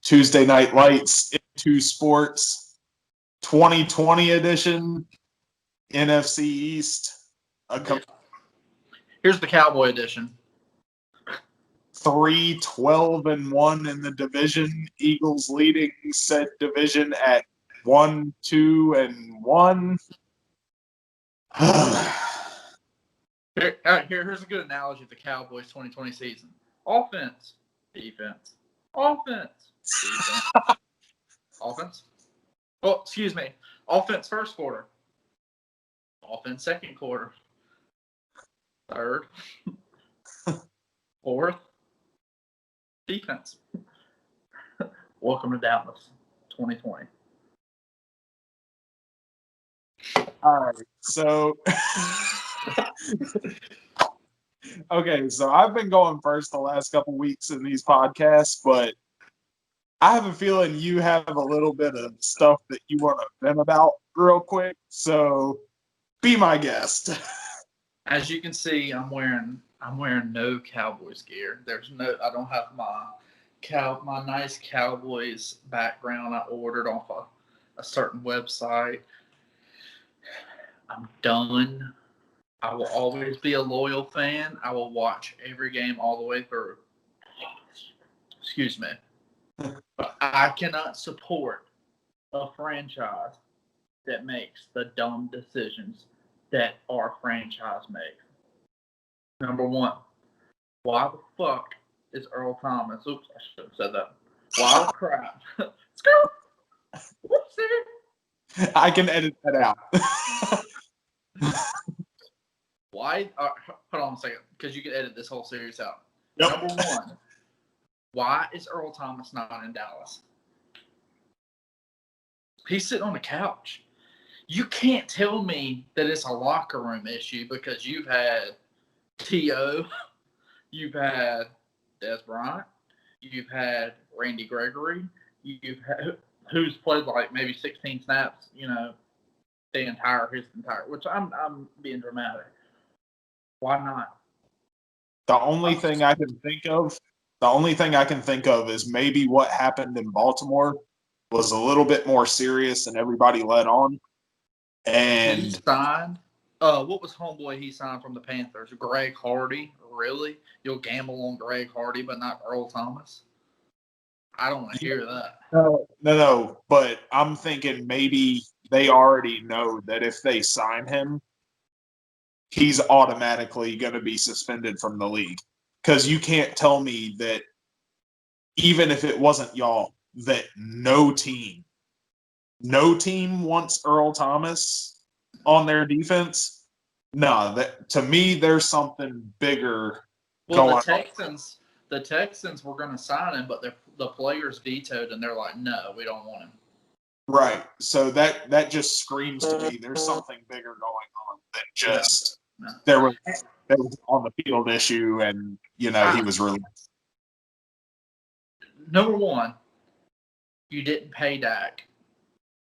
Tuesday Night Lights into Sports 2020 edition, NFC East. Here's the Cowboy edition. 3-12-1 in the division. Eagles leading said division at 1-2-1. Here's a good analogy of the Cowboys 2020 season. Offense, defense. Offense, defense. Offense. Oh, excuse me. Offense first quarter. Offense second quarter. Third. Fourth. Defense. Welcome to Dallas 2020. All right. So, okay. So I've been going first the last couple weeks in these podcasts, but I have a feeling you have a little bit of stuff that you want to vent about real quick. So be my guest. As you can see, I'm wearing no Cowboys gear. I don't have my nice Cowboys background I ordered off a certain website. I'm done. I will always be a loyal fan. I will watch every game all the way through. Excuse me. But I cannot support a franchise that makes the dumb decisions that our franchise makes. Number one, why the fuck is Earl Thomas? Oops, I should have said that. Why the crap? Whoopsie. I can edit that out. Why? Hold on a second, because you can edit this whole series out. Yep. Number one, why is Earl Thomas not in Dallas? He's sitting on the couch. You can't tell me that it's a locker room issue because you've had T.O., you've had Des Bryant, you've had Randy Gregory, you've had who's played like maybe 16 snaps, his entire, which I'm being dramatic. Why not? The only thing I can think of is maybe what happened in Baltimore was a little bit more serious than everybody let on. And he signed. What was homeboy he signed from the Panthers? Greg Hardy. Really? You'll gamble on Greg Hardy, but not Earl Thomas? I don't want to hear that. No. But I'm thinking maybe they already know that if they sign him, he's automatically going to be suspended from the league. Because you can't tell me that even if it wasn't y'all, that no team wants Earl Thomas on their defense. No, to me, there's something bigger going on. The Texans were going to sign him, but the players vetoed, and they're like, no, we don't want him. Right. So that just screams to me there's something bigger going on than just there was on the field issue, and he was released. Number one, you didn't pay Dak.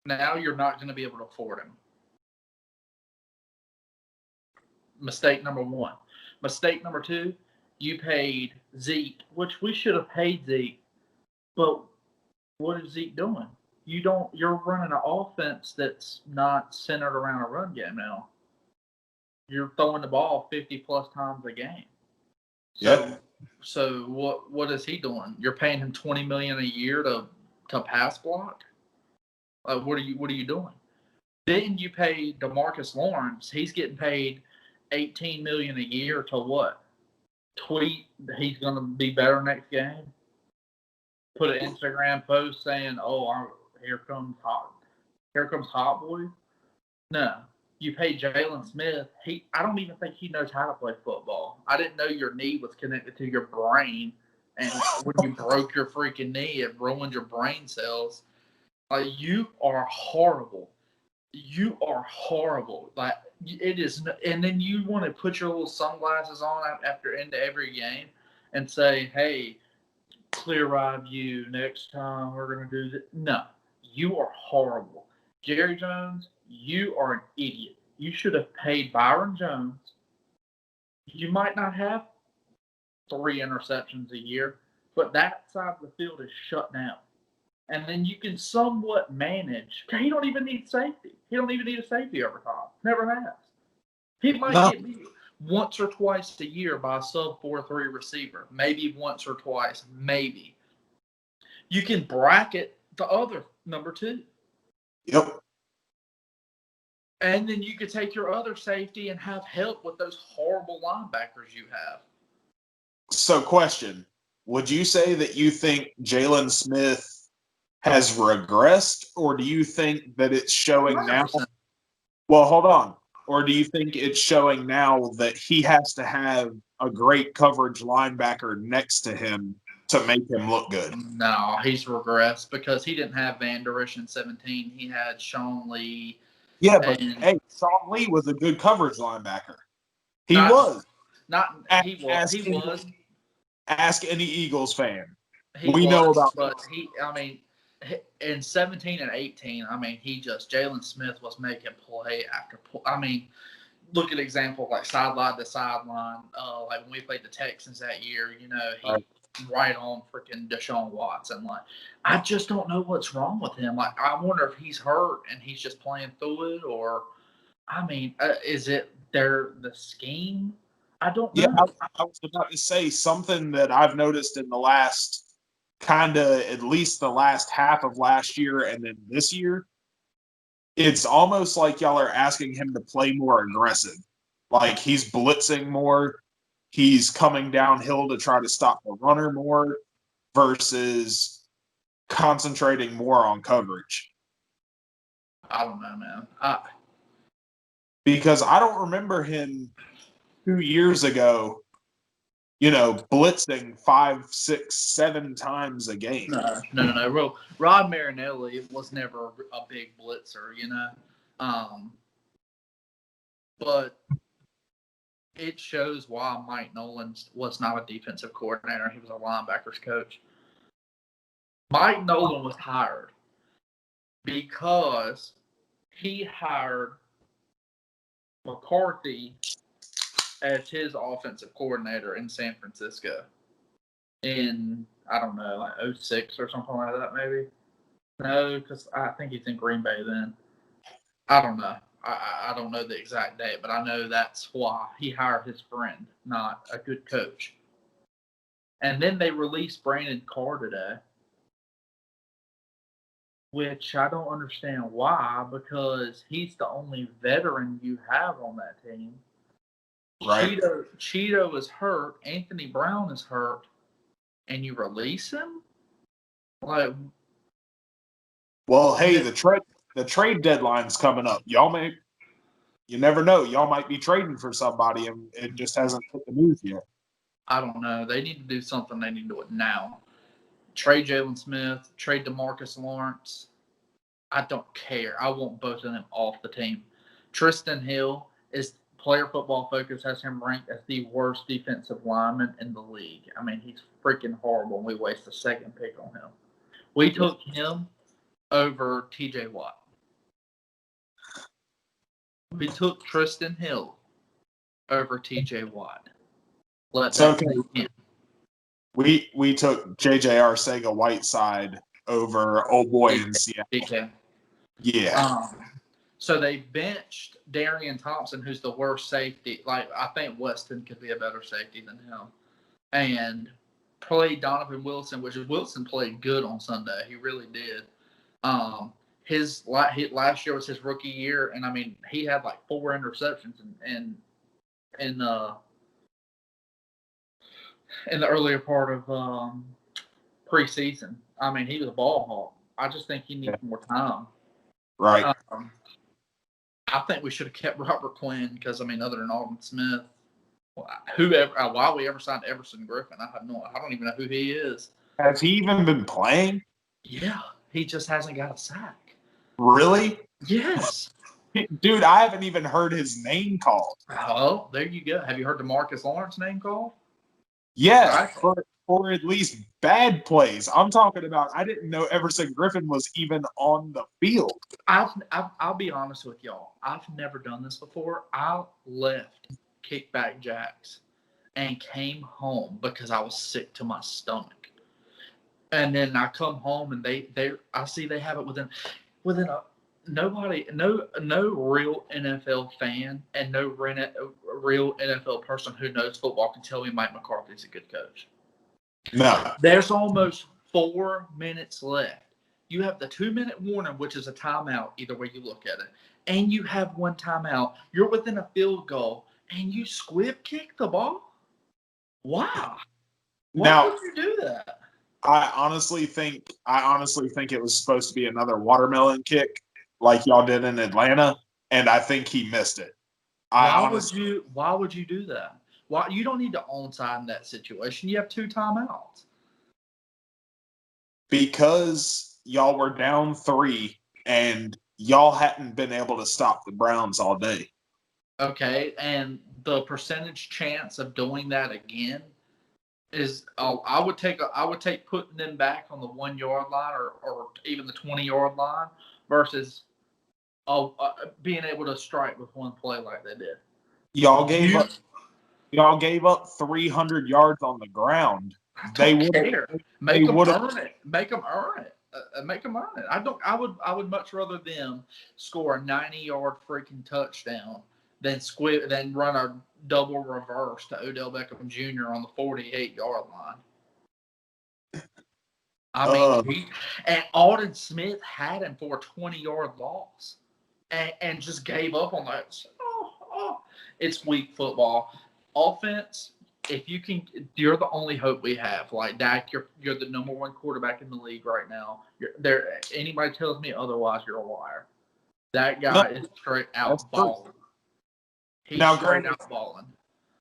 Now you're not going to be able to afford him. Mistake number one. Mistake number two, you paid Zeke, which we should have paid Zeke. But what is Zeke doing? You're running an offense that's not centered around a run game now. You're throwing the ball 50-plus times a game. So what is he doing? You're paying him $20 million a year to pass block? What are you doing? Didn't you pay DeMarcus Lawrence? He's getting paid $18 million a year to what? Tweet that he's going to be better next game? Put an Instagram post saying, here comes Hot Boy? No. You pay Jalen Smith. I don't even think he knows how to play football. I didn't know your knee was connected to your brain, and when you broke your freaking knee, it ruined your brain cells. You are horrible. You are horrible. It is, and then you want to put your little sunglasses on after into every game and say, "Hey, clear eye view. Next time we're gonna do this." No, you are horrible, Jerry Jones. You are an idiot. You should have paid Byron Jones. You might not have 3 interceptions a year, but that side of the field is shut down. And then you can somewhat manage. He don't even need safety. He don't even need a safety over top. Never has. He might get beat once or twice a year by a sub 4-3 receiver. Maybe once or twice. Maybe. You can bracket the other number 2. Yep. And then you could take your other safety and have help with those horrible linebackers you have. So, question. Would you say that you think Jalen Smith has regressed, or do you think that it's showing 100%. now? Well, hold on. Or do you think it's showing now that he has to have a great coverage linebacker next to him to make him look good? No, he's regressed because he didn't have Van Der Esch in 17. He had Sean Lee. Yeah, but hey, Sean Lee was a good coverage linebacker. He was. Ask any Eagles fan. Know about but in 17 and 18, Jalen Smith was making play after play. Look at examples like sideline to sideline. Like when we played the Texans that year, he right on freaking Deshaun Watson. Like, I just don't know what's wrong with him. Like, I wonder if he's hurt and he's just playing through it, or, is it the scheme? I don't know. Yeah, I was about to say something that I've noticed in the last at least the last half of last year and then this year. It's almost like y'all are asking him to play more aggressive. Like he's blitzing more. He's coming downhill to try to stop the runner more versus concentrating more on coverage. I don't know, man. Because I don't remember him 2 years ago, blitzing 5, 6, 7 times a game. No. Rod Marinelli was never a big blitzer, but it shows why Mike Nolan was not a defensive coordinator. He was a linebackers coach. Mike Nolan was hired because he hired McCarthy as his offensive coordinator in San Francisco in, I don't know, like 06 or something like that, maybe. No, because I think he's in Green Bay then. I don't know. I don't know the exact date, but I know that's why he hired his friend, not a good coach. And then they released Brandon Carr today, which I don't understand why, because he's the only veteran you have on that team. Right. Cheeto is hurt. Anthony Brown is hurt, and you release him? Like, well, hey, the trade deadline's coming up. You never know. Y'all might be trading for somebody, and it just hasn't hit the news yet. I don't know. They need to do something. They need to do it now. Trade Jalen Smith. Trade DeMarcus Lawrence. I don't care. I want both of them off the team. Tristan Hill is Player Football Focus has him ranked as the worst defensive lineman in the league. He's freaking horrible, and we waste a second pick on him. We took him over TJ Watt. We took Tristan Hill over TJ Watt. It's okay. We took JJ Arcega-Whiteside over old boy in Seattle. Yeah. So they benched Darian Thompson, who's the worst safety. Like, I think Weston could be a better safety than him. And played Donovan Wilson, which Wilson played good on Sunday. He really did. His last year was his rookie year, and he had like 4 interceptions in the earlier part of preseason. He was a ball hawk. I just think he needs more time. Right. I think we should have kept Robert Quinn because other than Alden Smith, why we ever signed Everson Griffin, I don't even know who he is. Has he even been playing? Yeah, he just hasn't got a sack. Really? Yes. Dude, I haven't even heard his name called. Oh, there you go. Have you heard DeMarcus Lawrence name called? Yeah, for at least bad plays. I'm talking about, I didn't know Everson Griffin was even on the field. I'll be honest with y'all. I've never done this before. I left Kickback Jacks and came home because I was sick to my stomach. And then I come home and I see they have it within a nobody, no real NFL fan and no real NFL person who knows football can tell me Mike McCarthy's a good coach. No. There's almost 4 minutes left. You have the 2-minute warning, which is a timeout, either way you look at it, and you have one timeout. You're within a field goal, and you squib kick the ball. Wow. Why would you do that? I honestly think it was supposed to be another watermelon kick like y'all did in Atlanta, and I think he missed it. Why would you do that? Why you don't need to onside in that situation. You have 2 timeouts. Because y'all were down 3 and y'all hadn't been able to stop the Browns all day. Okay, and the percentage chance of doing that again is I would take putting them back on the 1-yard line or even the 20-yard line versus being able to strike with one play like they did. Y'all gave up 300 yards on the ground. They would care. Make them earn it. Make them earn it. I would much rather them score a 90-yard freaking touchdown than run a double reverse to Odell Beckham Jr. on the 48-yard line. I mean, and Alden Smith had him for a 20-yard loss and just gave up on that. It's weak football. Offense, if you can, you're the only hope we have. Like Dak, you're the number 1 quarterback in the league right now. Anybody tells me otherwise, you're a liar. That guy is straight out balling. He's straight out balling.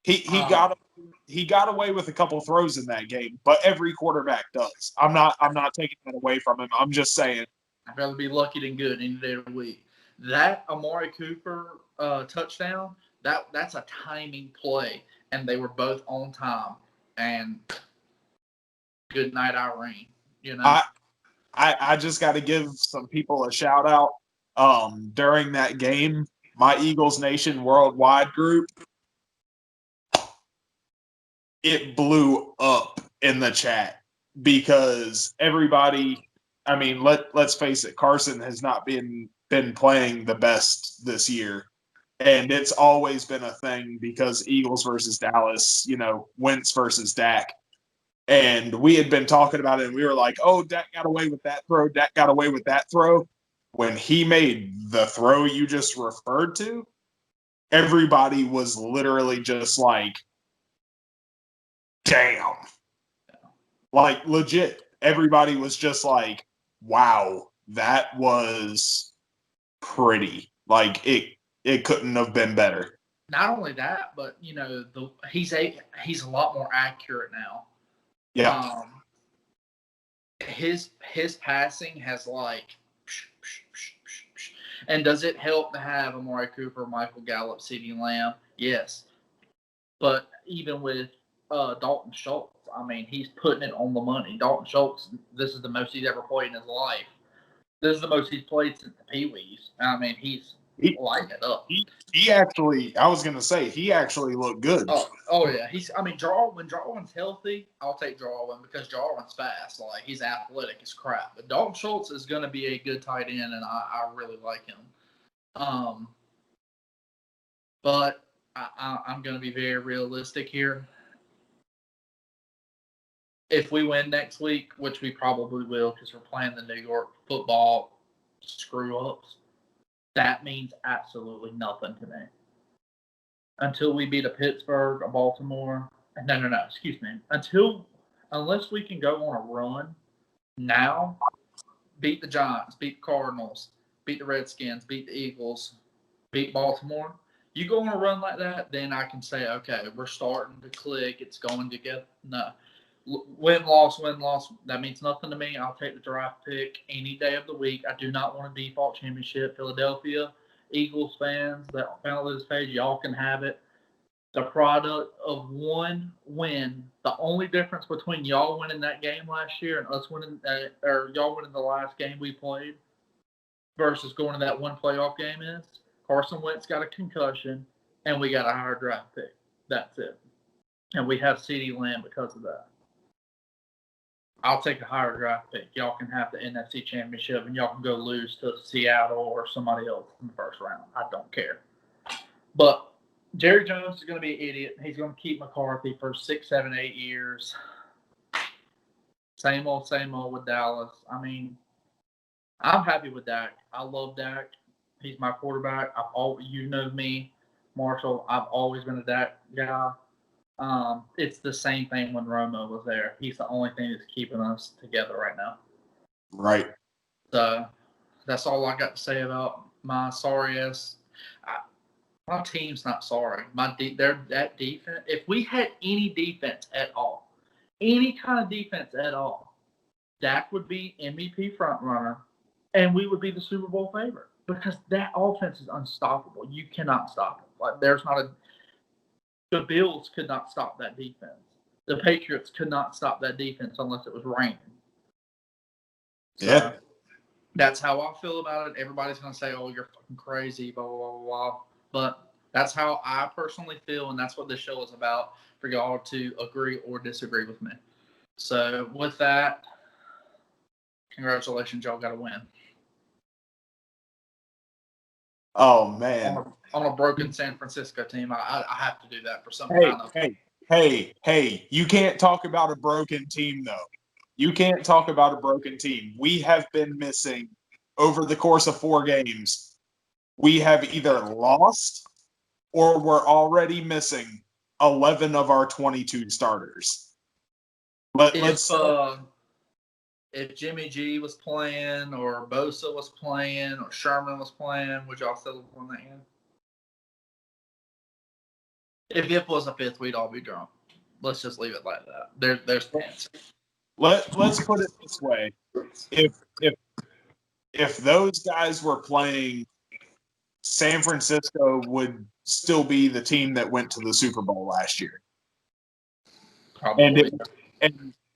He got away with a couple throws in that game, but every quarterback does. I'm not taking that away from him. I'm just saying. I'd rather be lucky than good any day of the week. That Amari Cooper touchdown, that's a timing play, and they were both on time. And good night, Irene. You know. I just got to give some people a shout out. During that game, my Eagles Nation Worldwide group, it blew up in the chat because everybody. I mean, let's face it, Carson has not been playing the best this year. And it's always been a thing because Eagles versus Dallas, Wentz versus Dak. And we had been talking about it, and we were like, oh, Dak got away with that throw. Dak got away with that throw. When he made the throw you just referred to, everybody was literally just like, damn. Like, legit. Everybody was just like, wow, that was pretty. Like, it couldn't have been better. Not only that, but he's a lot more accurate now. Yeah. His passing has like, and does it help to have Amari Cooper, Michael Gallup, CeeDee Lamb? Yes, but even with Dalton Schultz, I mean, he's putting it on the money. Dalton Schultz, this is the most he's ever played in his life. This is the most he's played since the Pee-wees. I mean, he's lighting it up. He actually, I was gonna say, he actually looked good. Oh yeah. When Jarwin's healthy, I'll take Jarwin because Jarwin's fast. Like, he's athletic as crap. But Dalton Schultz is gonna be a good tight end, and I really like him. But I'm gonna be very realistic here. If we win next week, which we probably will because we're playing the New York football screw-ups, that means absolutely nothing to me. Until we beat a Pittsburgh, a Baltimore. No, excuse me. Unless we can go on a run now, beat the Giants, beat the Cardinals, beat the Redskins, beat the Eagles, beat Baltimore. You go on a run like that, then I can say, okay, we're starting to click. It's going together. No. Win, loss. That means nothing to me. I'll take the draft pick any day of the week. I do not want a default championship. Philadelphia Eagles fans that found this page, y'all can have it. The product of one win. The only difference between y'all winning that game last year and us winning, or y'all winning the last game we played versus going to that one playoff game is Carson Wentz got a concussion and we got a higher draft pick. That's it. And we have CeeDee Lamb because of that. I'll take a higher draft pick. Y'all can have the NFC Championship, and y'all can go lose to Seattle or somebody else in the first round. I don't care. But Jerry Jones is going to be an idiot. He's going to keep McCarthy for 6, 7, 8 years. Same old with Dallas. I mean, I'm happy with Dak. I love Dak. He's my quarterback. You know me, Marshall. I've always been a Dak guy. It's the same thing when Romo was there. He's the only thing that's keeping us together right now. Right. So that's all I got to say about my sorry ass. My team's not sorry. That defense. If we had any defense at all, any kind of defense at all, Dak would be MVP front runner, and we would be the Super Bowl favorite because that offense is unstoppable. You cannot stop it. Like the Bills could not stop that defense. The Patriots could not stop that defense unless it was raining. So, yeah. That's how I feel about it. Everybody's going to say, oh, you're fucking crazy, blah, blah, blah, blah. But that's how I personally feel, and that's what this show is about, for y'all to agree or disagree with me. So with that, congratulations, y'all got to win. Oh, man. On a broken San Francisco team, I have to do that for some kind of. Hey, you can't talk about a broken team, though. You can't talk about a broken team. We have been missing, over the course of 4 games, we have either lost or we're already missing 11 of our 22 starters. If Jimmy G was playing or Bosa was playing or Sherman was playing, would y'all still have won that game? If it was a 5th, we'd all be drunk. Let's just leave it like that. There's chance. Let's put it this way: if those guys were playing, San Francisco would still be the team that went to the Super Bowl last year. Probably.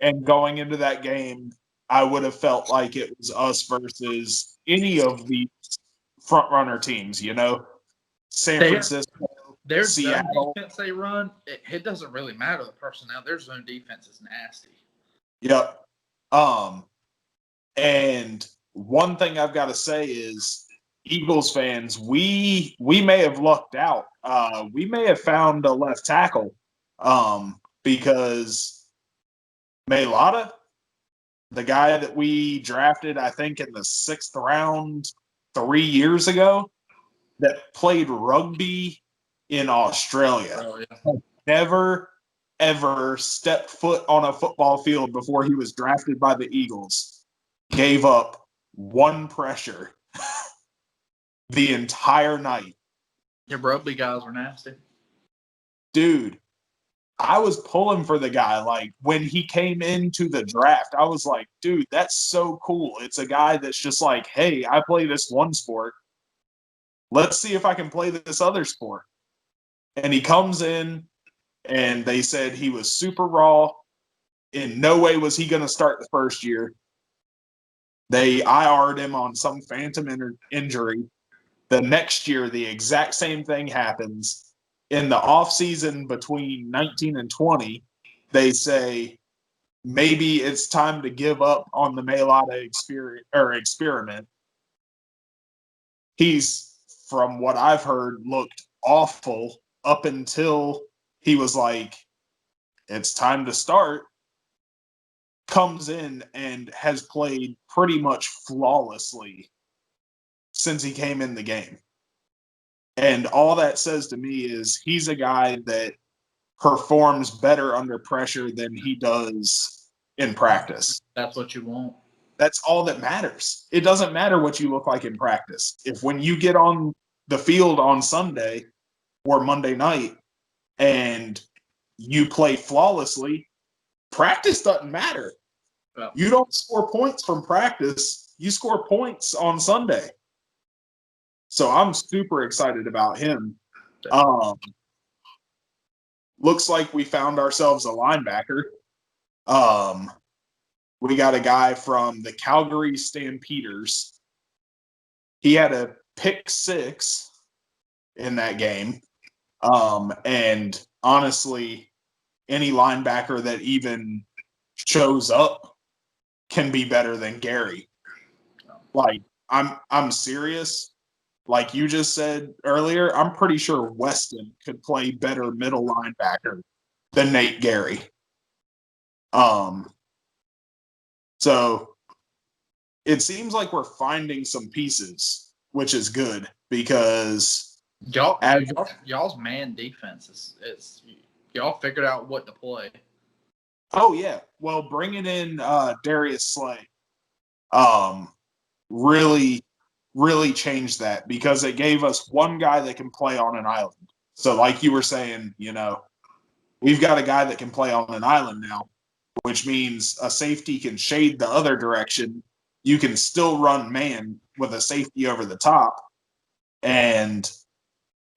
And going into that game, I would have felt like it was us versus any of the front runner teams. You know, San Francisco. Their Seattle. zone defense they run, it doesn't really matter the personnel. Their zone defense is nasty. Yep. And one thing I've got to say is, Eagles fans, we may have lucked out. We may have found a left tackle because Mailata, the guy that we drafted, I think, in the 6th round 3 years ago, that played rugby in Australia. Oh, yeah. Never, ever stepped foot on a football field before he was drafted by the Eagles. Gave up 1 pressure the entire night. Your rugby guys were nasty. Dude, I was pulling for the guy. Like, when he came into the draft, I was like, dude, that's so cool. It's a guy that's just like, hey, I play this one sport. Let's see if I can play this other sport. And he comes in, and they said he was super raw. In no way was he going to start the first year. They IR'd him on some phantom injury. The next year, the exact same thing happens. In the offseason between 19 and 20, they say maybe it's time to give up on the Mailata experiment. He's, from what I've heard, looked awful up until he was like, it's time to start. Comes in and has played pretty much flawlessly since he came in the game. And all that says to me is he's a guy that performs better under pressure than he does in practice. That's what you want. That's all that matters. It doesn't matter what you look like in practice. If when you get on the field on Sunday or Monday night and you play flawlessly, practice doesn't matter. Well, you don't score points from practice. You score points on Sunday. So I'm super excited about him. Looks like we found ourselves a linebacker. We got a guy from the Calgary Stampeders. He had a pick 6 in that game. And honestly, any linebacker that even shows up can be better than Gary. Like, I'm serious. Like you just said earlier, I'm pretty sure Weston could play better middle linebacker than Nate Gary. So it seems like we're finding some pieces, which is good because y'all's man defense is y'all figured out what to play. Oh yeah, well, bringing in Darius Slay, really changed that because it gave us one guy that can play on an island. So, like you were saying, we've got a guy that can play on an island now, which means a safety can shade the other direction. You can still run man with a safety over the top, and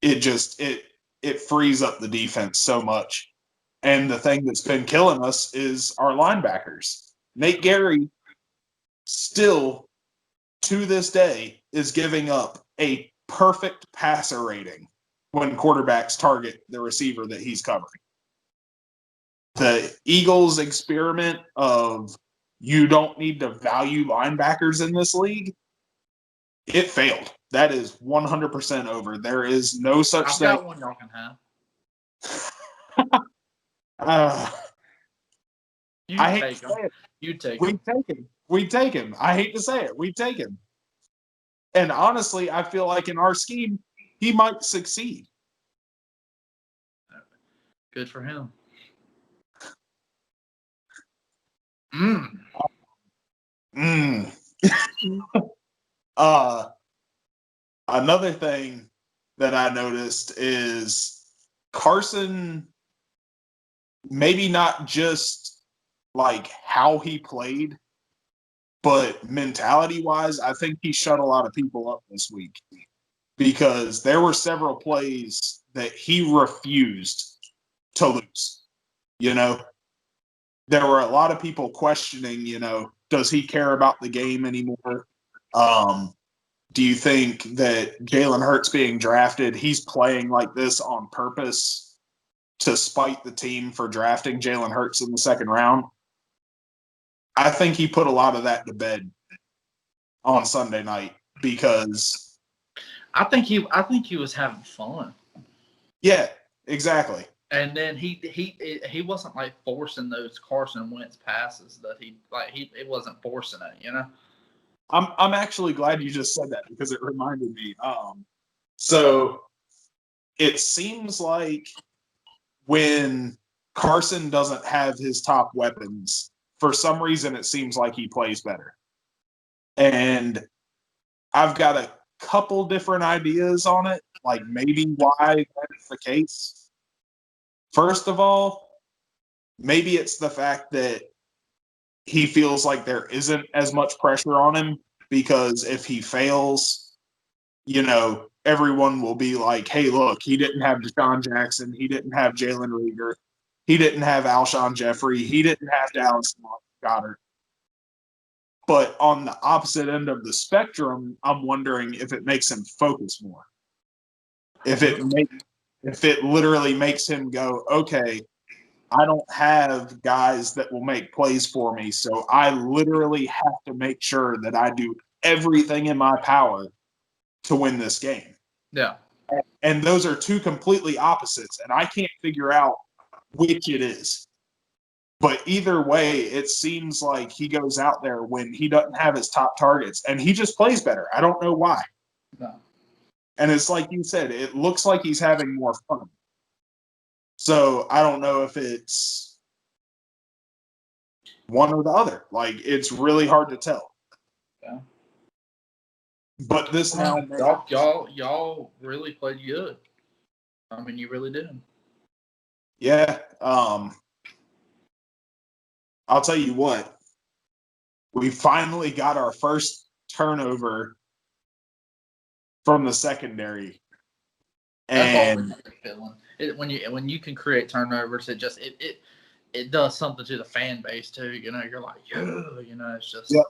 it frees up the defense so much. And the thing that's been killing us is our linebackers. Nate Gary still, to this day, is giving up a perfect passer rating when quarterbacks target the receiver that he's covering. The Eagles' experiment of you don't need to value linebackers in this league, it failed. That is 100% over. There is no such thing. I've got one y'all can have. I hate to say it. You take him. We take him. I hate to say it. We take him. And honestly, I feel like in our scheme, he might succeed. Good for him. Another thing that I noticed is Carson, maybe not just like how he played, but mentality-wise, I think he shut a lot of people up this week because there were several plays that he refused to lose. There were a lot of people questioning, does he care about the game anymore? Do you think that Jalen Hurts being drafted, he's playing like this on purpose to spite the team for drafting Jalen Hurts in the second round? I think he put a lot of that to bed on Sunday night because I think he was having fun. Yeah, exactly. And then he wasn't like forcing those Carson Wentz passes that he wasn't forcing it, I'm actually glad you just said that because it reminded me. So it seems like when Carson doesn't have his top weapons, for some reason it seems like he plays better. And I've got a couple different ideas on it, like maybe why that's the case. First of all, maybe it's the fact that he feels like there isn't as much pressure on him because if he fails, everyone will be like, hey, look, he didn't have Deshaun Jackson. He didn't have Jalen Reagor. He didn't have Alshon Jeffrey. He didn't have Dallas Goedert. But on the opposite end of the spectrum, I'm wondering if it makes him focus more. If it literally makes him go, okay, I don't have guys that will make plays for me, so I literally have to make sure that I do everything in my power to win this game. Yeah. And those are two completely opposites, and I can't figure out which it is. But either way, it seems like he goes out there when he doesn't have his top targets, and he just plays better. I don't know why. No. And it's like you said, it looks like he's having more fun. So I don't know if it's one or the other. Like, it's really hard to tell. Yeah. But this now, y'all really played good. I mean, you really did. Yeah. I'll tell you what. We finally got our first turnover from the secondary. And that's always a feeling. When you can create turnovers, it does something to the fan base too. You're like, it's just. Yep.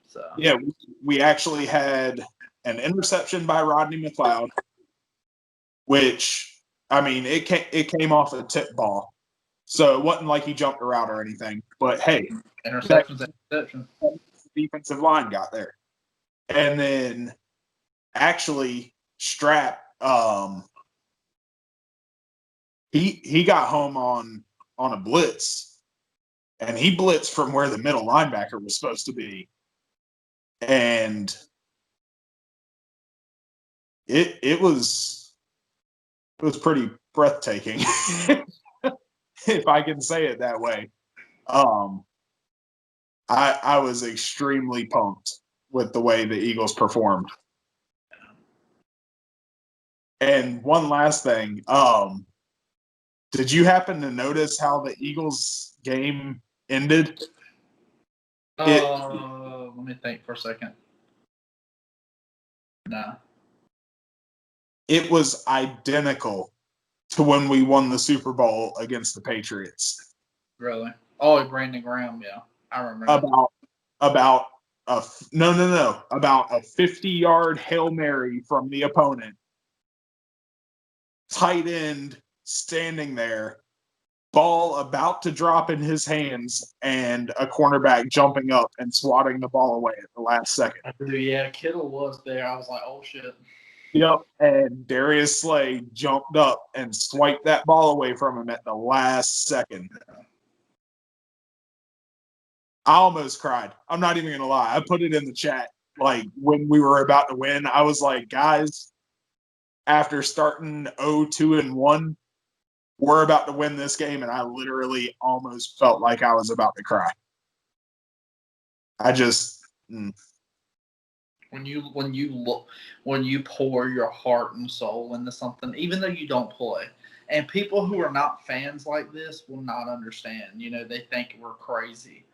So. Yeah, we actually had an interception by Rodney McLeod, which, I mean, it came off a tip ball. So it wasn't like he jumped a route or anything. But hey, Interception's an interception. defensive line got there. And then actually Strap, he got home on a blitz, and he blitzed from where the middle linebacker was supposed to be. And it was pretty breathtaking, if I can say it that way. I was extremely pumped with the way the Eagles performed. And one last thing, did you happen to notice how the Eagles game ended? Let me think for a second. Nah. It was identical to when we won the Super Bowl against the Patriots. Really? Oh, Brandon Graham, yeah. I remember that. About a 50-yard Hail Mary from the opponent. Tight end standing there, ball about to drop in his hands, and a cornerback jumping up and swatting the ball away at the last second. Yeah, Kittle was there. I was like, oh, shit. Yep, and Darius Slay jumped up and swiped that ball away from him at the last second. I almost cried. I'm not even going to lie. I put it in the chat. Like, when we were about to win, I was like, guys, after starting 0-2-1, we're about to win this game, and I literally almost felt like I was about to cry. I just when you pour your heart and soul into something, even though you don't play, and people who are not fans like this will not understand. You know, they think we're crazy,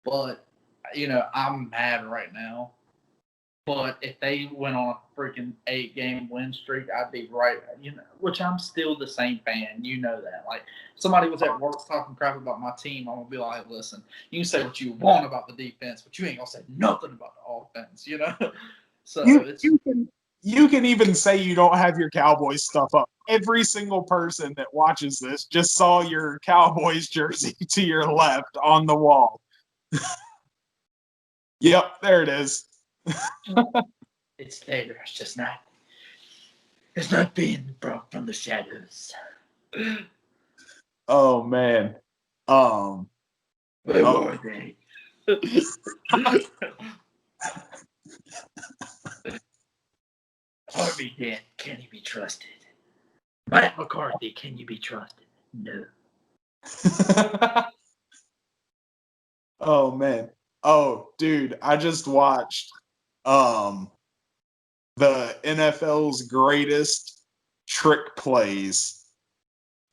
but you know, I'm mad right now. But if they went on a freaking 8-game win streak, I'd be right. You know, which I'm still the same fan. You know that. Like, somebody was at work talking crap about my team, I'm gonna be like, listen, you can say what you want about the defense, but you ain't gonna say nothing about the offense. You know. So you can even say you don't have your Cowboys stuff up. Every single person that watches this just saw your Cowboys jersey to your left on the wall. Yep, there it is. It's there. It's not being brought from the shadows. Oh man. Where were they? Harvey Dent, can he be trusted? Matt McCarthy, can you be trusted? No. Oh man. Oh dude, I just watched the NFL's greatest trick plays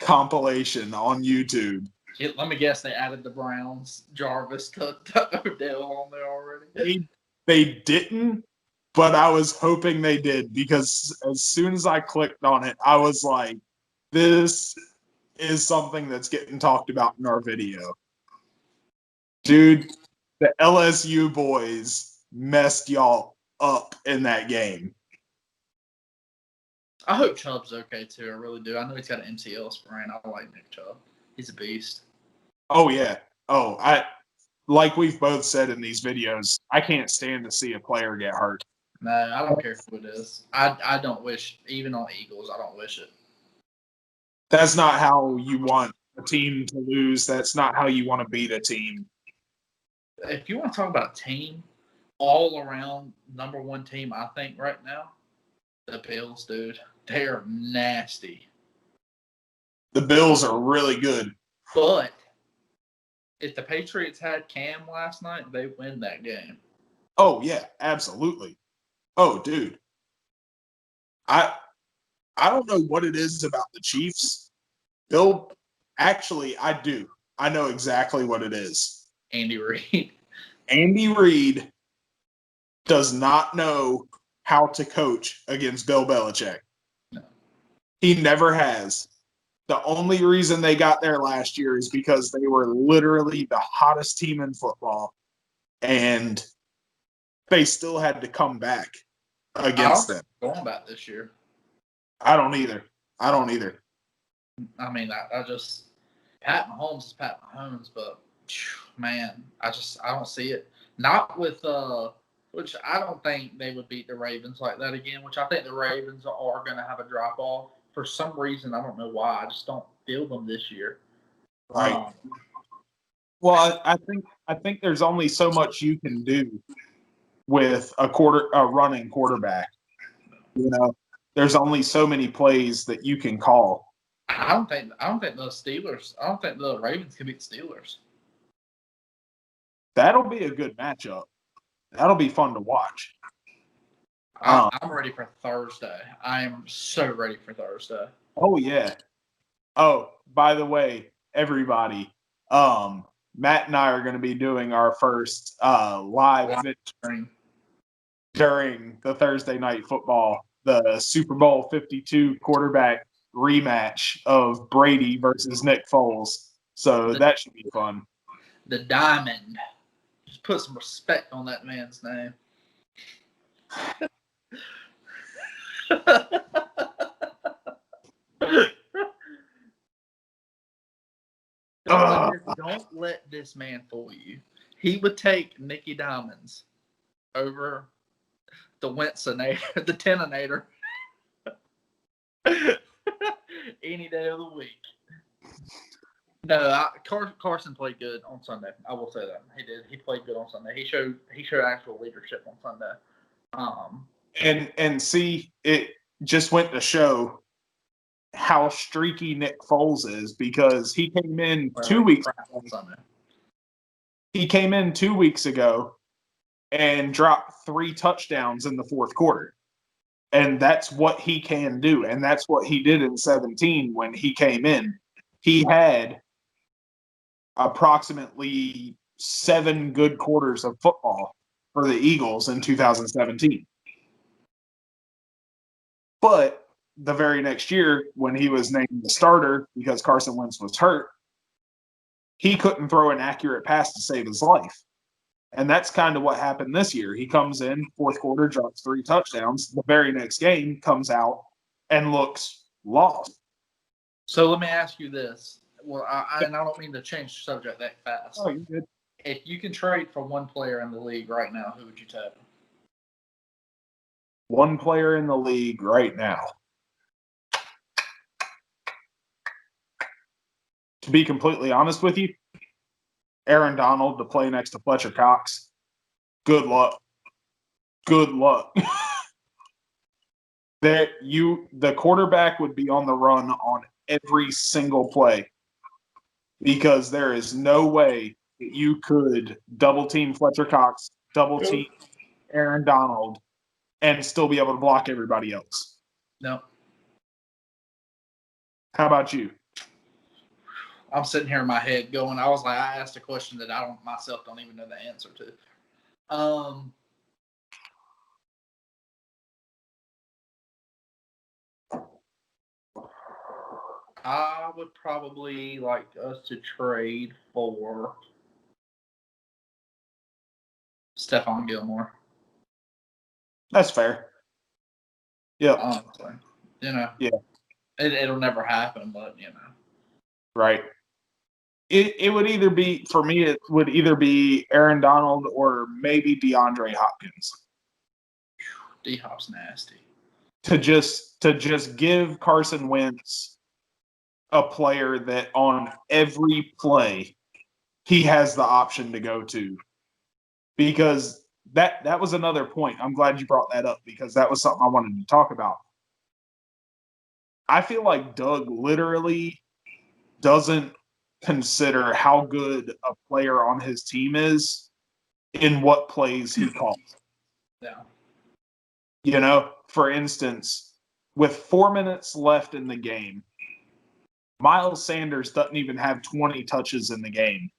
compilation on YouTube. Let me guess, they added the Browns, Jarvis to Odell on there already. They didn't, but I was hoping they did, because as soon as I clicked on it, I was like, this is something that's getting talked about in our video. Dude, the LSU boys messed y'all up in that game. I hope Chubb's okay too. I really do. I know he's got an MCL sprain. I like Nick Chubb. He's a beast. Oh yeah. Oh, like we've both said in these videos, I can't stand to see a player get hurt. No, I don't care who it is. I don't wish, even on Eagles, I don't wish it. That's not how you want a team to lose. That's not how you want to beat a team. If you want to talk about a team, all around number one team, I think right now, the Bills, dude. They are nasty. The Bills are really good. But if the Patriots had Cam last night, they win that game. Oh, yeah, absolutely. Oh, dude. I don't know what it is about the Chiefs. Actually, I do. I know exactly what it is. Andy Reid. Andy Reid does not know how to coach against Bill Belichick. No. He never has. The only reason they got there last year is because they were literally the hottest team in football, and they still had to come back against them. Going back this year. I don't either. I mean, Pat Mahomes is Pat Mahomes, but man, I don't see it. Not with which I don't think they would beat the Ravens like that again. Which I think the Ravens are going to have a drop off for some reason. I don't know why. I just don't feel them this year. Right. Well, I think there's only so much you can do with a running quarterback. You know, there's only so many plays that you can call. I don't think the Steelers. I don't think the Ravens can beat the Steelers. That'll be a good matchup. That'll be fun to watch. I'm ready for Thursday. I am so ready for Thursday. Oh yeah. Oh, by the way, everybody, Matt and I are going to be doing our first live stream during the Thursday night football, the Super Bowl 52 quarterback rematch of Brady versus Nick Foles. So that should be fun. The Diamond. Just put some respect on that man's name. Don't let this man fool you. He would take Nicky Diamonds over the Winsinator, the Teninator, any day of the week. No, Carson played good on Sunday. I will say that he did. He played good on Sunday. He showed actual leadership on Sunday. And see, it just went to show how streaky Nick Foles is because he came in 2 weeks ago. He came in 2 weeks ago and dropped 3 touchdowns in the fourth quarter. And that's what he can do. And that's what he did in 17 when he came in. He had approximately 7 good quarters of football for the Eagles in 2017. But the very next year, when he was named the starter because Carson Wentz was hurt, he couldn't throw an accurate pass to save his life. And that's kind of what happened this year. He comes in, fourth quarter, drops 3 touchdowns. The very next game comes out and looks lost. So let me ask you this. Well, I don't mean to change the subject that fast. Oh, you're good. If you can trade for one player in the league right now, who would you take? One player in the league right now. To be completely honest with you, Aaron Donald to play next to Fletcher Cox. Good luck. Good luck. The quarterback would be on the run on every single play because there is no way that you could double team Fletcher Cox, double team Aaron Donald, and still be able to block everybody else. No. How about you? I'm sitting here in my head going, I was like, I asked a question that I don't even know the answer to. I would probably like us to trade for Stephon Gilmore. That's fair. Yeah. Honestly. Yeah. It'll never happen, but Right. It would either be, for me, it would either be Aaron Donald or maybe DeAndre Hopkins. D-Hop's nasty. To just give Carson Wentz a player that on every play he has the option to go to. Because that was another point. I'm glad you brought that up because that was something I wanted to talk about. I feel like Doug literally doesn't consider how good a player on his team is in what plays he calls. Yeah. For instance, with 4 minutes left in the game, Miles Sanders doesn't even have 20 touches in the game.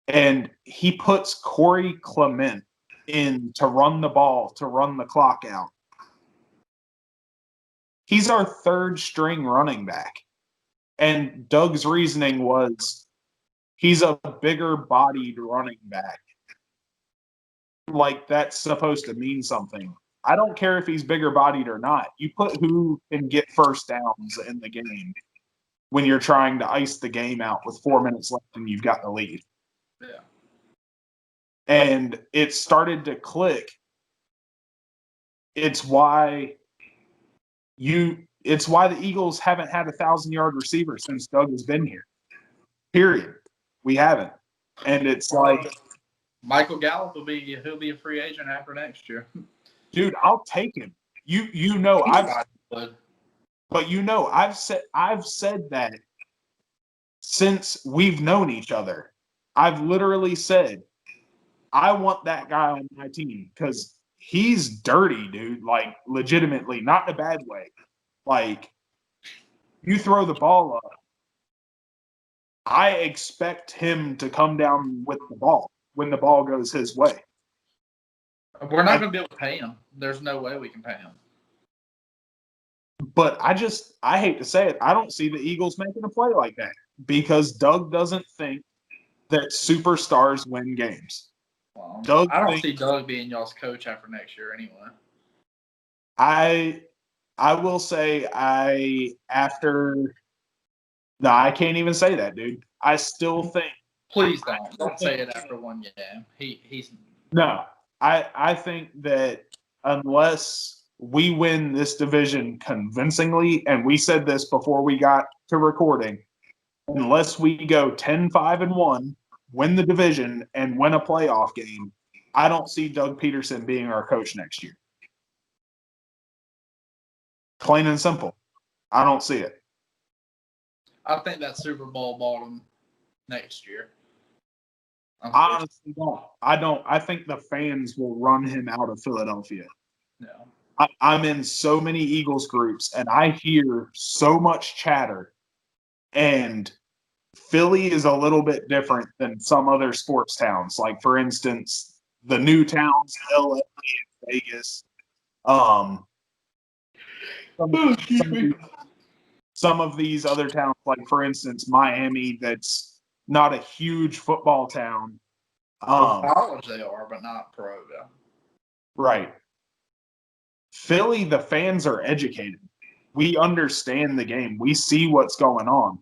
And he puts Corey Clement in to run the ball, to run the clock out. He's our third string running back. And Doug's reasoning was he's a bigger bodied running back. Like that's supposed to mean something. I don't care if he's bigger bodied or not. You put who can get first downs in the game. when you're trying to ice the game out with 4 minutes left and you've got the lead. Yeah. And it started to click. It's why the Eagles haven't had a 1,000-yard receiver since Doug has been here. Period. We haven't. And it's like Michael Gallup he'll be a free agent after next year. Dude, I'll take him. I've said that since we've known each other. I've literally said I want that guy on my team because he's dirty, dude. Like, legitimately, not in a bad way. Like, you throw the ball up, I expect him to come down with the ball when the ball goes his way. We're not going to be able to pay him. There's no way we can pay him. But I hate to say it, I don't see the Eagles making a play like that because Doug doesn't think that superstars win games. Well, I don't see Doug being y'all's coach after next year anyway. I will say I can't even say that, dude. I still think. Please don't say it after one game. He's no. I think that unless we win this division convincingly, and we said this before we got to recording, unless we go 10-5-1, win the division, and win a playoff game, I don't see Doug Peterson being our coach next year. Plain and simple. I don't see it. I think that's Super Bowl bottom next year. I honestly don't. I think the fans will run him out of Philadelphia. No. I'm in so many Eagles groups, and I hear so much chatter. And Philly is a little bit different than some other sports towns. Like, for instance, the new towns, LA and Vegas. Some of these other towns, like, for instance, Miami, that's not a huge football town. College they are, but not pro. Though. Right. Philly, the fans are educated. We understand the game. We see what's going on.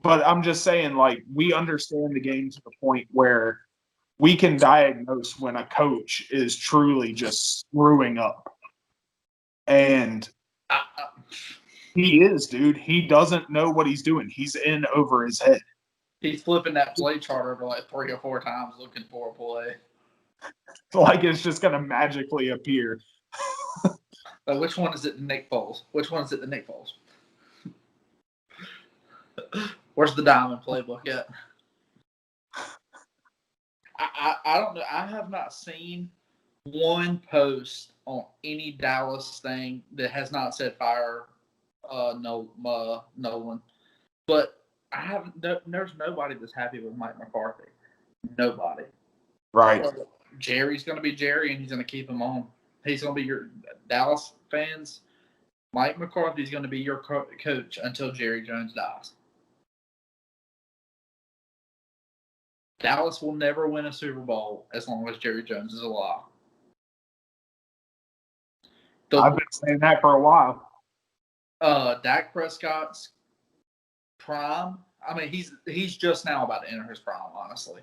But I'm just saying, like, we understand the game to the point where we can diagnose when a coach is truly just screwing up. And he is, dude. He doesn't know what he's doing. He's in over his head. He's flipping that play chart over like 3 or 4 times looking for a play. Like it's just going to magically appear. But which one is it, Nick Foles? Which one is it, the Nick Foles? Where's the diamond playbook at? I don't know. I have not seen one post on any Dallas thing that has not said fire Nolan. But I haven't. There's nobody that's happy with Mike McCarthy. Nobody. Right. Jerry's going to be Jerry, and he's going to keep him on. He's going to be your Dallas fans. Mike McCarthy's going to be your coach until Jerry Jones dies. Dallas will never win a Super Bowl as long as Jerry Jones is alive. I've been saying that for a while. Dak Prescott's prime. I mean, he's just now about to enter his prime. Honestly,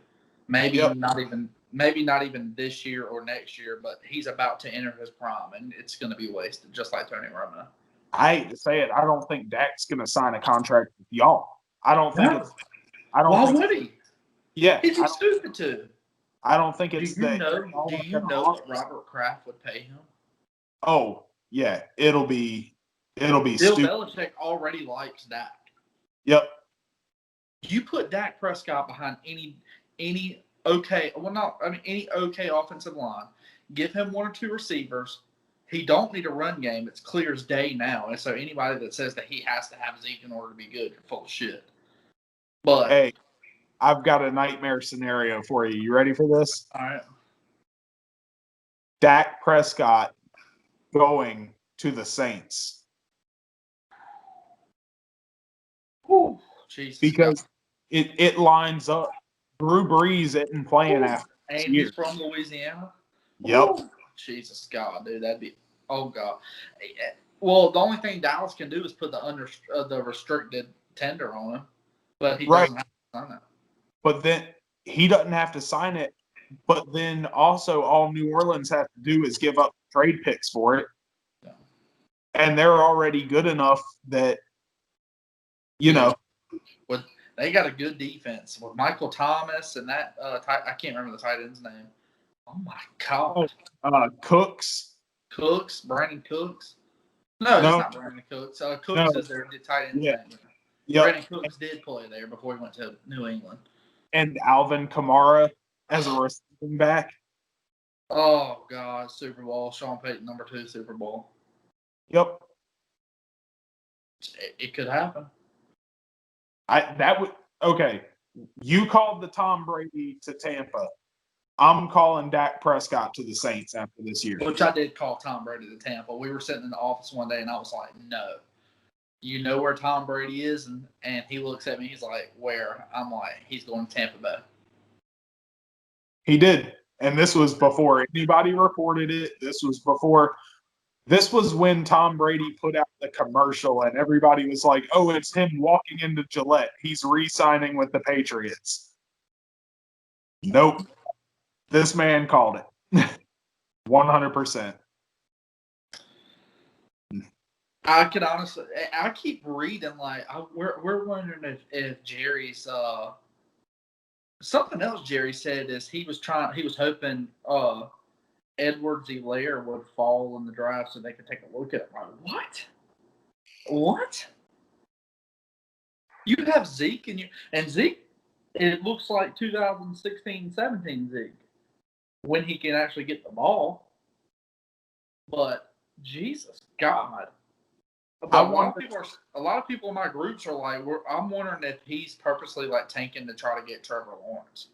maybe not even this year or next year, but he's about to enter his prime, and it's going to be wasted, just like Tony Romo. I hate to say it, I don't think Dak's going to sign a contract with y'all. I don't think it's. Why would he? Yeah, he's stupid to. I don't think it's. Do you know what Robert Kraft would pay him? Oh yeah, it'll be Bill stupid. Belichick already likes Dak. Yep. You put Dak Prescott behind any okay offensive line. Give him 1 or 2 receivers. He don't need a run game. It's clear as day now. And so anybody that says that he has to have Zeke in order to be good, you're full of shit. But hey, I've got a nightmare scenario for you. You ready for this? All right. Dak Prescott going to the Saints. Whew, Jesus because it lines up. Drew Brees isn't playing after and he's from Louisiana. Yep. Ooh, Jesus God, dude, that'd be God. Well, the only thing Dallas can do is put the restricted tender on him, but he Right. doesn't have to sign it. But then he doesn't have to sign it. But then also all New Orleans has to do is give up trade picks for it. Yeah. And they're already good enough that, you know. They got a good defense with Michael Thomas and that I can't remember the tight end's name. Oh my God. Cooks. Brandon Cooks. No, it's not Brandon Cooks. Cooks is their tight end's name. Yep. Brandon Cooks did play there before he went to New England. And Alvin Kamara as a receiving back. Oh God, Super Bowl. Sean Payton, number 2 Super Bowl. Yep. It could happen. Okay. You called the Tom Brady to Tampa. I'm calling Dak Prescott to the Saints after this year. Which I did call Tom Brady to Tampa. We were sitting in the office one day, and I was like, no. You know where Tom Brady is? And he looks at me. He's like, where? I'm like, he's going to Tampa Bay. He did. And this was before anybody reported it. This was when Tom Brady put out the commercial and everybody was like, oh, it's him walking into Gillette. He's re-signing with the Patriots. Nope. This man called it. 100%. I could honestly, I keep reading we're wondering if Jerry's something else Jerry said is he was hoping Edwards-Helaire would fall in the draft so they could take a look at it. Like, what? You have Zeke and Zeke. It looks like 2016-17 Zeke when he can actually get the ball. But Jesus God. But a lot of people in my groups are like, I'm wondering if he's purposely like tanking to try to get Trevor Lawrence.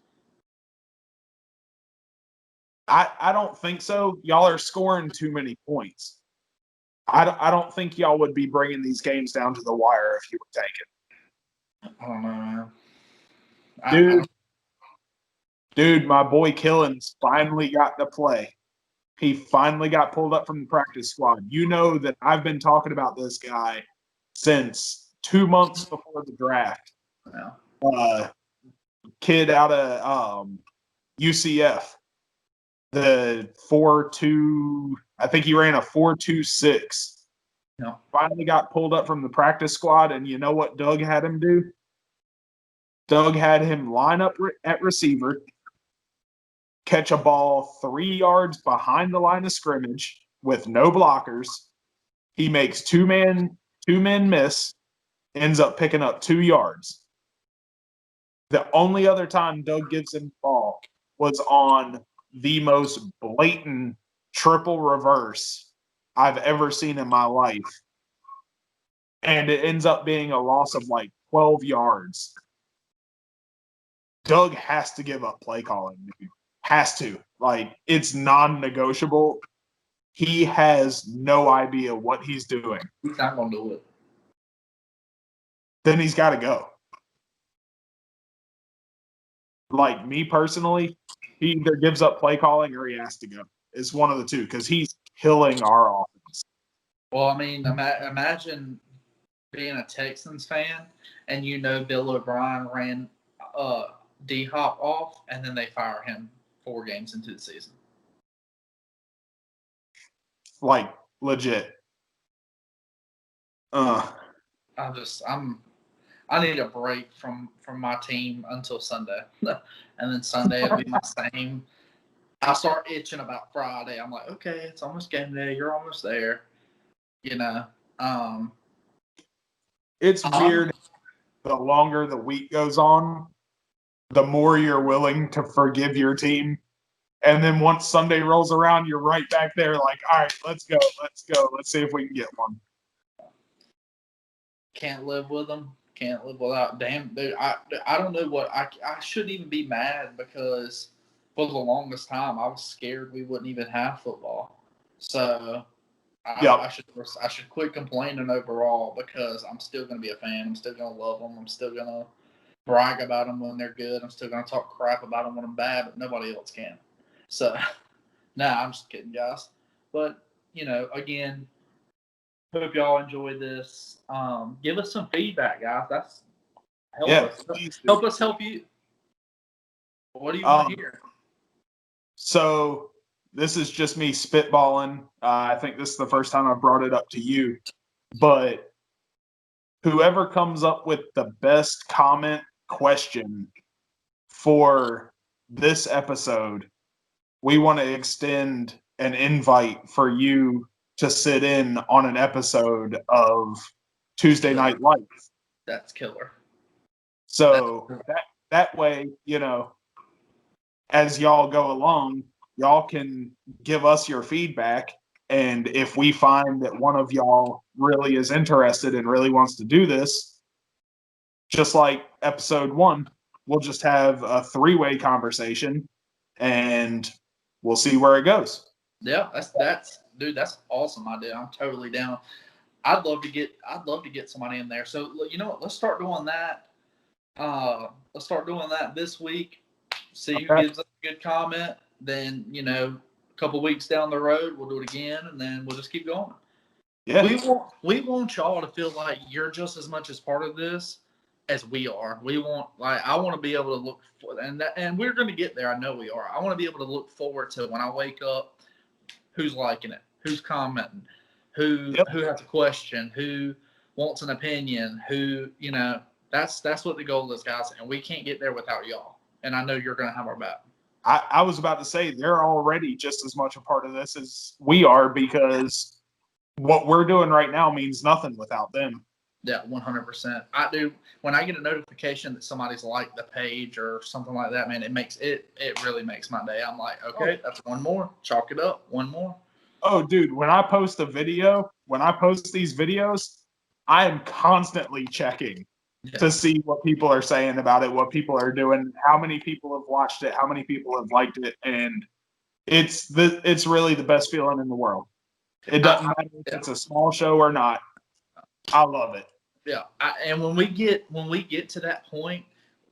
I don't think so. Y'all are scoring too many points. I don't think y'all would be bringing these games down to the wire if you were tanking. I don't know, man. Dude, my boy Killens finally got to play. He finally got pulled up from the practice squad. You know that I've been talking about this guy since 2 months before the draft. Yeah. Kid out of UCF. The 4.2, I think he ran a 4.26. Yeah. Finally got pulled up from the practice squad, and you know what Doug had him do? Doug had him line up at receiver, catch a ball 3 yards behind the line of scrimmage with no blockers. He makes two men miss, ends up picking up 2 yards. The only other time Doug gives him the ball was on the most blatant triple reverse I've ever seen in my life. And it ends up being a loss of like 12 yards. Doug has to give up play calling, dude. Has to. Like, it's non-negotiable. He has no idea what he's doing. He's not going to do it. Then he's got to go. Like, me personally, he either gives up play calling or he has to go. It's one of the two because he's killing our offense. Well, I mean, imagine being a Texans fan and you know Bill O'Brien ran D-Hop off and then they fire him 4 games into the season. Like, legit. I need a break from my team until Sunday. And then Sunday it'll be my same. I start itching about Friday. I'm like, okay, it's almost game day. You're almost there. You know. It's weird. The longer the week goes on, the more you're willing to forgive your team. And then once Sunday rolls around, you're right back there like, all right, let's go. Let's see if we can get one. Can't live with them. Can't live without. Damn, dude, I don't know what I shouldn't even be mad because for the longest time I was scared we wouldn't even have football. So I should quit complaining overall because I'm still going to be a fan. I'm still going to love them. I'm still going to brag about them when they're good. I'm still going to talk crap about them when I'm bad, but nobody else can. So, I'm just kidding, guys. But, again, Hope y'all enjoyed this. Give us some feedback, guys. That's help us. Please do. Help us help you. What do you want to hear? So this is just me spitballing. I think this is the first time I've brought it up to you, but whoever comes up with the best comment question for this episode, we want to extend an invite for you to sit in on an episode of Tuesday Night Lights. That's killer. So that way, you know, as y'all go along, y'all can give us your feedback. And if we find that one of y'all really is interested and really wants to do this, just like episode 1, we'll just have a 3-way conversation and we'll see where it goes. Yeah, that's awesome idea. I'm totally down. I'd love to get somebody in there. So you know what? Let's start doing that. Let's start doing that this week. See who gives us a good comment. Then, you know, a couple weeks down the road, we'll do it again, and then we'll just keep going. Yeah. We want y'all to feel like you're just as much as part of this as we are. We want, like, I want to be able to look for, and we're going to get there. I know we are. I want to be able to look forward to when I wake up, who's liking it, who's commenting, who has a question, who wants an opinion, who, you know, that's what the goal is, guys. And we can't get there without y'all. And I know you're going to have our back. I was about to say they're already just as much a part of this as we are, because what we're doing right now means nothing without them. Yeah, 100%. I do. When I get a notification that somebody's liked the page or something like that, man, it really makes my day. I'm like, okay, that's one more. Chalk it up. One more. Oh, dude, when I post these videos, I am constantly checking to see what people are saying about it, what people are doing, how many people have watched it, how many people have liked it, and it's really the best feeling in the world. It doesn't matter if it's a small show or not. I love it. Yeah, and when we get to that point,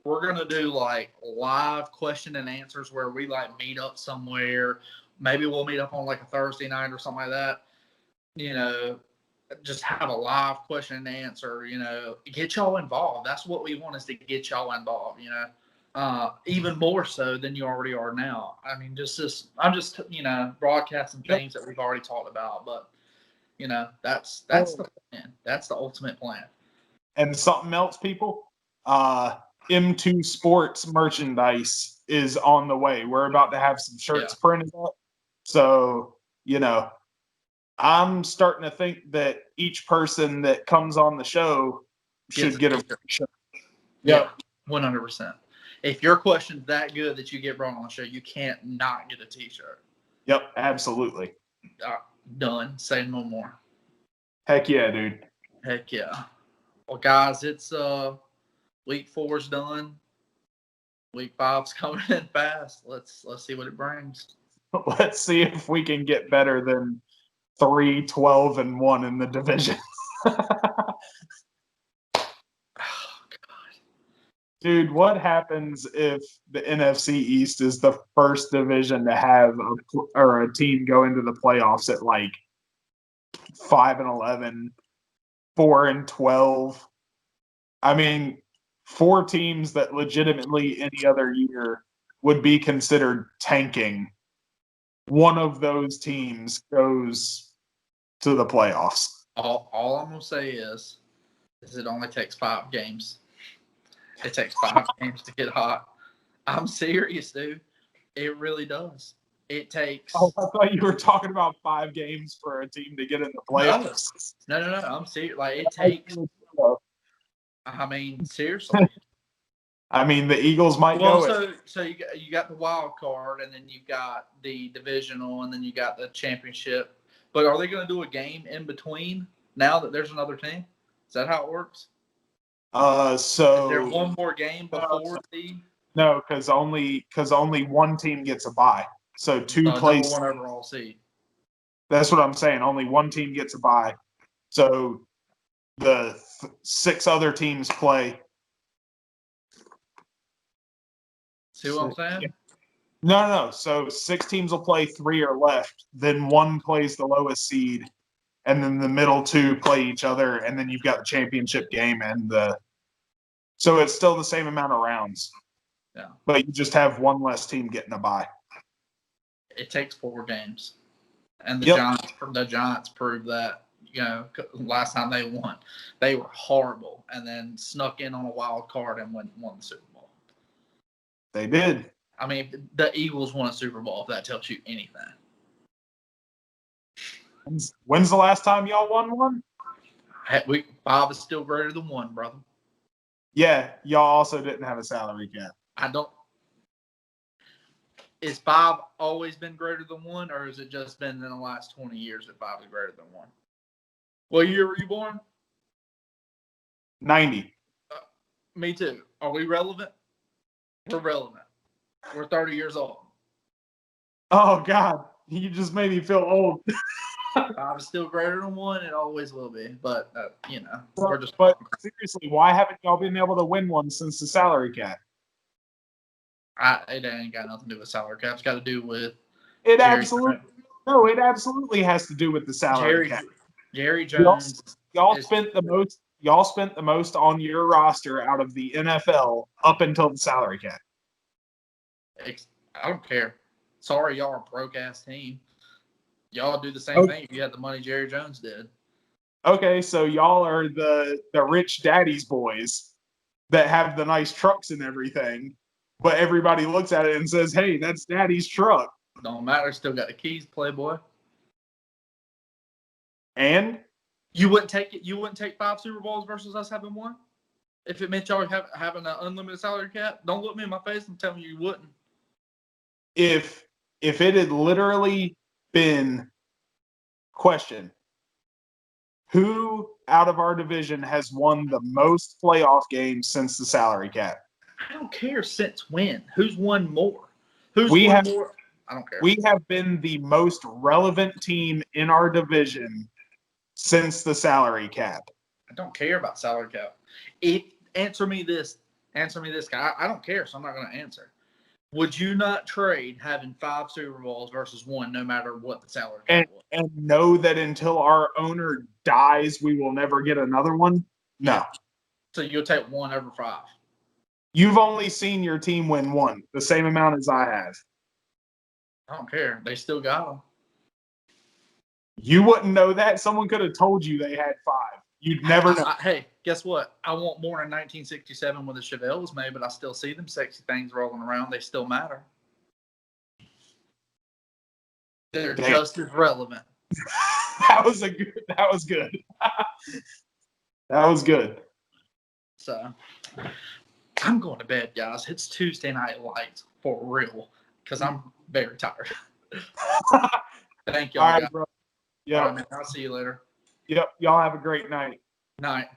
we're gonna do like live question and answers where we like meet up somewhere. Maybe we'll meet up on like a Thursday night or something like that. You know, just have a live question and answer. You know, get y'all involved. That's what we want, is to get y'all involved. You know, even more so than you already are now. I mean, I'm just you know, broadcasting things that we've already talked about, but you know, that's the plan. That's the ultimate plan. And something else, people, M2 Sports merchandise is on the way. We're about to have some shirts printed up. So, you know, I'm starting to think that each person that comes on the show should get a shirt. Yeah, 100%. If your question's that good that you get brought on the show, you can't not get a T-shirt. Yep, absolutely. Done. Say no more. Heck yeah, dude. Heck yeah. Well, guys, it's week 4's done. Week 5's coming in fast. Let's see what it brings. Let's see if we can get better than 3-12-1 in the division. Dude, what happens if the NFC East is the first division to have a team go into the playoffs at like 5-11, 4-12? I mean, 4 teams that legitimately any other year would be considered tanking. One of those teams goes to the playoffs. All I'm gonna say is it only takes 5 games. It takes 5 games to get hot. I'm serious, dude. It really does. It takes. Oh, I thought you were talking about 5 games for a team to get in the playoffs. No. I'm serious. Like, it takes. I mean, seriously. I mean, the Eagles might go. So you got the wild card, and then you got the divisional, and then you got the championship. But are they going to do a game in between now that there's another team? Is that how it works? So is there one more game before the? No, because only one team gets a bye. So 2 plays. Number 1 overall seed. That's what I'm saying. Only one team gets a bye. So the 6 other teams play. See what I'm saying? No. So 6 teams will play, 3 are left. Then 1 plays the lowest seed, and then the middle two play each other, and then you've got the championship game so it's still the same amount of rounds. Yeah. But you just have one less team getting a bye. It takes 4 games. And the Yep. Giants proved that, last time they won. They were horrible and then snuck in on a wild card and won the Super Bowl. They did. I mean, the Eagles won a Super Bowl, if that tells you anything. When's the last time y'all won one? 5 is still greater than 1, brother. Yeah, y'all also didn't have a salary cap. Is 5 always been greater than 1, or has it just been in the last 20 years that 5 is greater than 1? What year were you born? 90. Me too. Are we relevant? We're relevant. We're 30 years old. Oh, God. You just made me feel old. 5 is still greater than 1. It always will be. But, we're just. But seriously, why haven't y'all been able to win one since the salary cap? It ain't got nothing to do with salary cap. It's got to do with It absolutely has to do with the salary cap. Jerry Jones. Y'all spent the most on your roster out of the NFL up until the salary cap. I don't care. Sorry, y'all are a broke ass team. Y'all do the same thing if you had the money Jerry Jones did. Okay, so y'all are the rich daddy's boys that have the nice trucks and everything, but everybody looks at it and says, "Hey, that's daddy's truck." Don't matter. Still got the keys, playboy. And you wouldn't take it. You wouldn't take 5 Super Bowls versus us having 1 if it meant y'all having an unlimited salary cap. Don't look me in my face and tell me you wouldn't. If it had literally been question, who out of our division has won the most playoff games since the salary cap? I don't care since when. Who's won more? More? I don't care. We have been the most relevant team in our division since the salary cap. I don't care about salary cap. Answer me this, guy. I don't care, so I'm not going to answer. Would you not trade having 5 Super Bowls versus 1, no matter what the salary cap was? And know that until our owner dies, we will never get another one? No. Yeah. So you'll take 1 over 5. You've only seen your team win 1, the same amount as I have. I don't care. They still got them. You wouldn't know that. Someone could have told you they had 5. You'd never know. Hey, guess what? I want more in 1967 when the Chevelle was made, but I still see them sexy things rolling around. They still matter. They're just as relevant. That was good. That was good. So, I'm going to bed, guys. It's Tuesday Night Lights for real because I'm very tired. Thank y'all. All right, bro. Yeah. All right, man. I'll see you later. Yep. Y'all have a great night. Night.